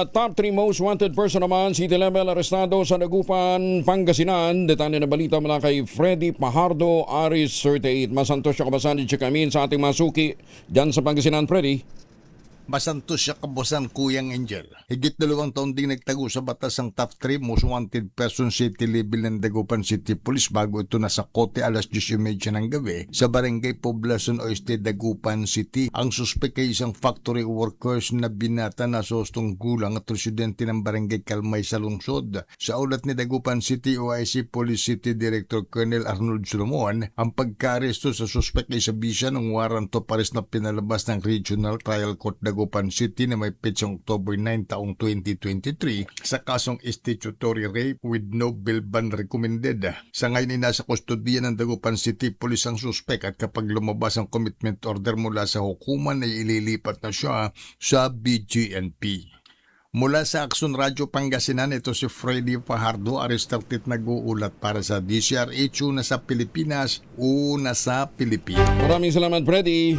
top 3 most wanted person naman, city level arestado sa Dagupan, Pangasinan. Detalye na balita mula kay Freddy Pajardo, Aris 38. Masantos siya kabasan di Chikamin sa ating masuki dyan sa Pangasinan, Freddy. Masantos siya kabosan, Kuyang Angel. Higit 2 taon ding nagtago sa batas ang top 3 most wanted person city level ng Dagupan City Police bago ito nasa kote alas 10:30 ng gabi sa Barangay Poblacion Oeste, Dagupan City. Ang suspek ay isang factory workers na binata na sostong gulang at residente ng Barangay Kalmay sa lungsod. Sa ulat ni Dagupan City OIC Police City Director Colonel Arnold Solomon, ang pagka-aresto sa suspek ay sa bisa ng warrant of arrest na pinalabas ng Regional Trial Court Dagupan City na may petsang October 9 taong 2023 sa kasong statutory rape with no bail bond recommended. Sa ngayon ay nasa kustodiya ng Dagupan City Police ang suspek at kapag lumabas ang commitment order mula sa hukuman ay ililipat na siya sa BGNP. Mula sa Aksyon Radyo Pangasinan, ito si Freddy Pajardo, arrested nag-uulat para sa DCRH, una sa Pilipinas, una sa Pilipinas. Maraming salamat, Freddy.